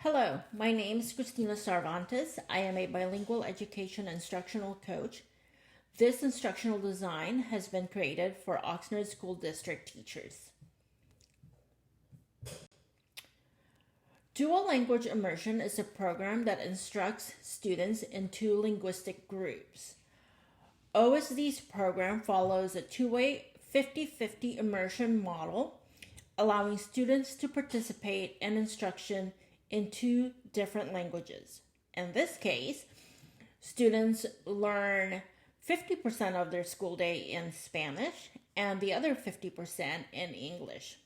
Hello, my name is Kristina Cervantes. I am a bilingual education instructional coach. This instructional design has been created for Oxnard School District teachers. Dual language immersion is a program that instructs students in two linguistic groups. OSD's program follows a two-way 50-50 immersion model, allowing students to participate in instruction in two different languages. In this case, students learn 50% of their school day in Spanish and the other 50% in English.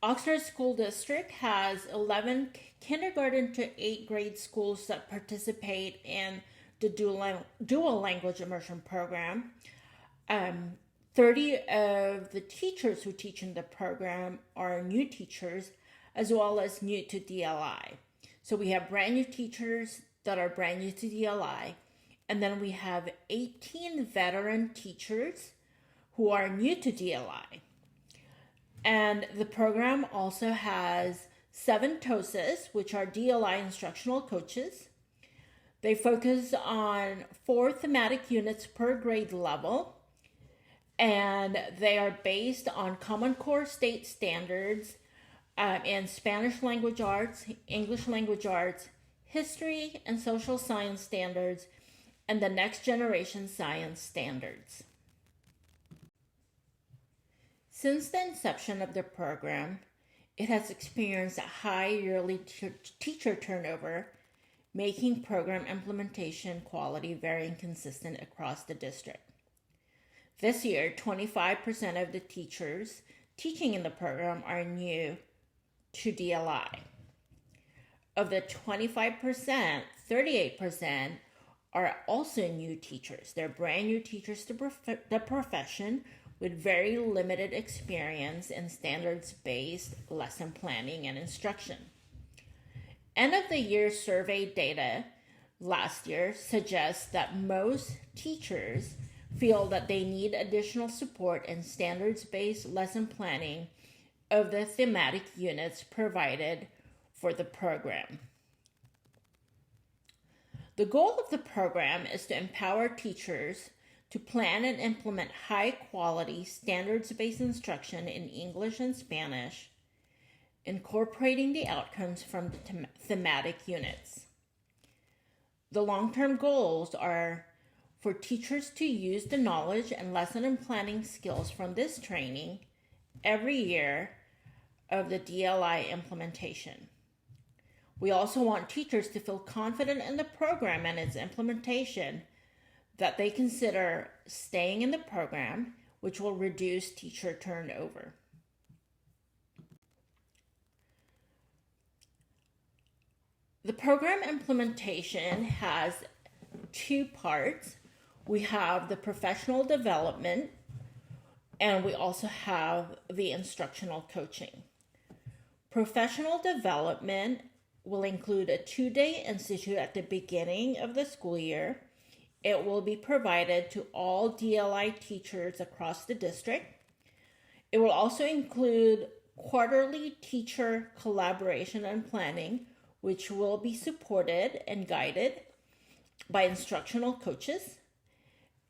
Oxnard School District has 11 kindergarten to 8th grade schools that participate in the dual language immersion program. 30 of the teachers who teach in the program are new teachers as well as new to DLI. So we have brand new teachers that are brand new to DLI, and then we have 18 veteran teachers who are new to DLI. And the program also has 7 TOSAs, which are DLI instructional coaches. They focus on 4 thematic units per grade level, and they are based on Common Core state standards in Spanish language arts, English language arts, history and social science standards, and the next generation science standards. Since the inception of the program, it has experienced a high yearly teacher turnover, making program implementation quality very inconsistent across the district. This year, 25% of the teachers teaching in the program are new to DLI. Of the 25%, 38% are also new teachers. They're brand new teachers to the profession with very limited experience in standards-based lesson planning and instruction. End of the year survey data last year suggests that most teachers feel that they need additional support in standards-based lesson planning of the thematic units provided for the program. The goal of the program is to empower teachers to plan and implement high-quality standards-based instruction in English and Spanish, incorporating the outcomes from the thematic units. The long-term goals are for teachers to use the knowledge and lesson and planning skills from this training every year of the DLI implementation. We also want teachers to feel confident in the program and its implementation, that they consider staying in the program, which will reduce teacher turnover. The program implementation has 2 parts. We have the professional development, and we also have the instructional coaching. Professional development will include a 2-day institute at the beginning of the school year. It will be provided to all DLI teachers across the district. It will also include quarterly teacher collaboration and planning, which will be supported and guided by instructional coaches.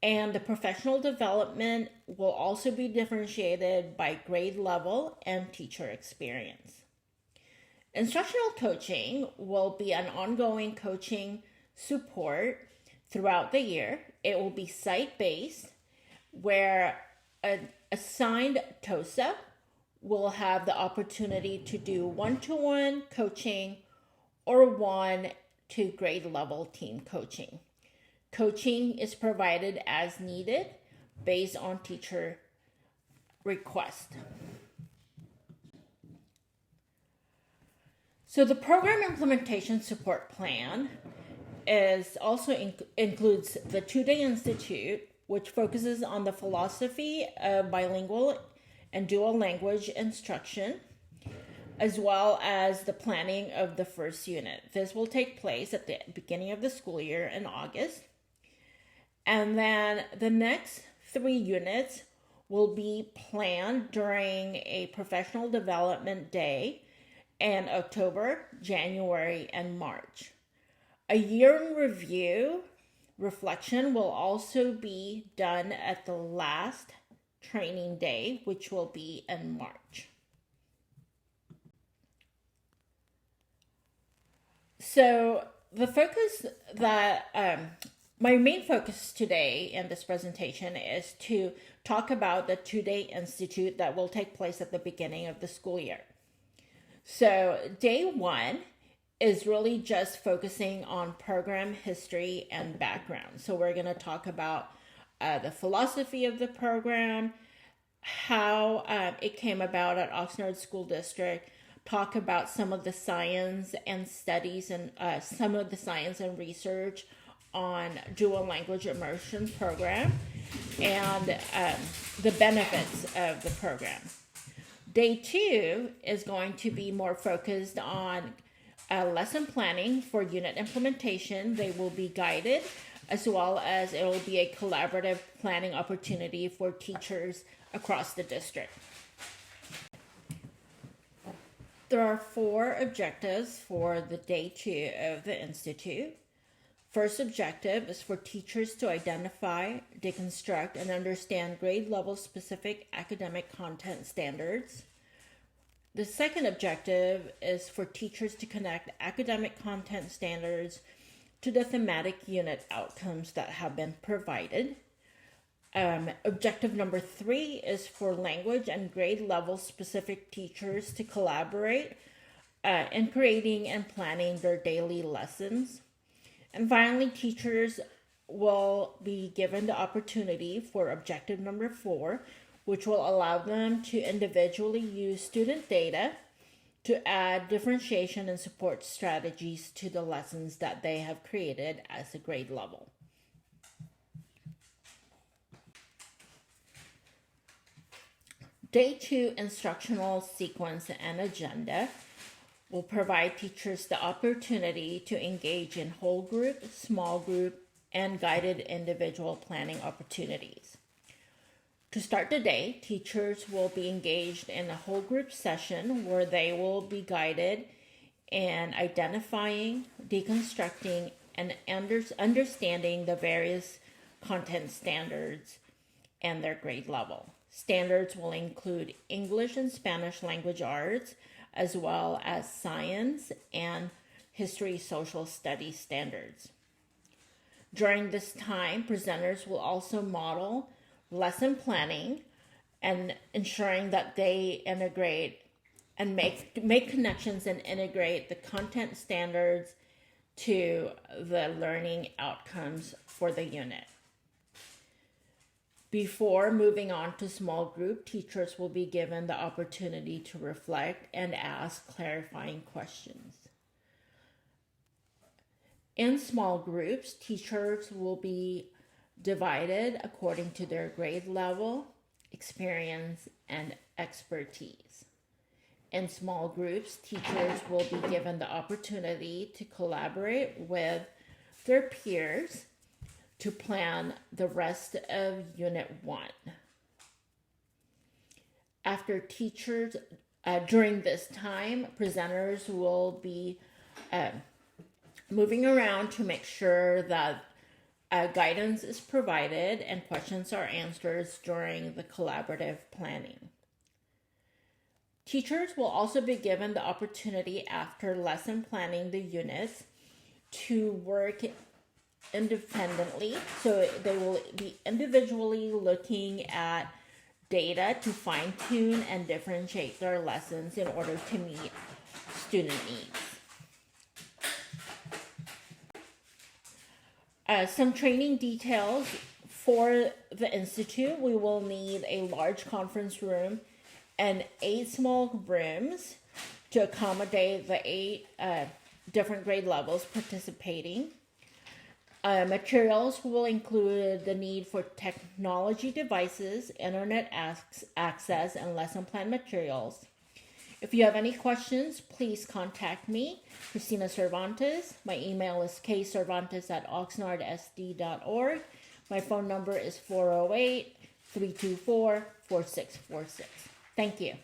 And the professional development will also be differentiated by grade level and teacher experience. Instructional coaching will be an ongoing coaching support throughout the year. It will be site-based, where an assigned TOSA will have the opportunity to do one-to-one coaching or 1 to grade level team coaching. Coaching is provided as needed based on teacher request. So the program implementation support plan is also includes the 2-day institute, which focuses on the philosophy of bilingual and dual language instruction, as well as the planning of the first unit. This will take place at the beginning of the school year in August. And then the next 3 units will be planned during a professional development day in October, January, and March. A year in review reflection will also be done at the last training day, which will be in March. So the focus that my main focus today in this presentation is to talk about the two-day institute that will take place at the beginning of the school year. So day one is really just focusing on program history and background. So we're going to talk about the philosophy of the program, how it came about at Oxnard School District, talk about some of the science and studies and some of the science and research on dual language immersion program and the benefits of the program. Day two is going to be more focused on lesson planning for unit implementation. They will be guided, as well as it will be a collaborative planning opportunity for teachers across the district. There are 4 objectives for the day 2 of the Institute. First objective is for teachers to identify, deconstruct, and understand grade level specific academic content standards. The second objective is for teachers to connect academic content standards to the thematic unit outcomes that have been provided. Objective number 3 is for language and grade level specific teachers to collaborate in creating and planning their daily lessons. And finally, teachers will be given the opportunity for objective number 4, which will allow them to individually use student data to add differentiation and support strategies to the lessons that they have created as a grade level. Day 2 instructional sequence and agenda will provide teachers the opportunity to engage in whole group, small group, and guided individual planning opportunities. To start the day, teachers will be engaged in a whole group session where they will be guided in identifying, deconstructing, and understanding the various content standards and their grade level. Standards will include English and Spanish language arts, as well as science and history social studies standards. During this time, presenters will also model lesson planning and ensuring that they integrate and make connections and integrate the content standards to the learning outcomes for the unit. Before moving on to small group, teachers will be given the opportunity to reflect and ask clarifying questions. In small groups, teachers will be divided according to their grade level, experience, and expertise. In small groups, teachers will be given the opportunity to collaborate with their peers to plan the rest of Unit 1. After teachers, during this time, presenters will be moving around to make sure that guidance is provided and questions are answered during the collaborative planning. Teachers will also be given the opportunity after lesson planning the units to work independently. So they will be individually looking at data to fine-tune and differentiate their lessons in order to meet student needs. Some training details for the Institute. We will need a large conference room and 8 small rooms to accommodate the 8 different grade levels participating. Materials will include the need for technology devices, internet access, and lesson plan materials. If you have any questions, please contact me, Kristina Cervantes. My email is kcervantes@oxnardsd.org. My phone number is 408-324-4646. Thank you.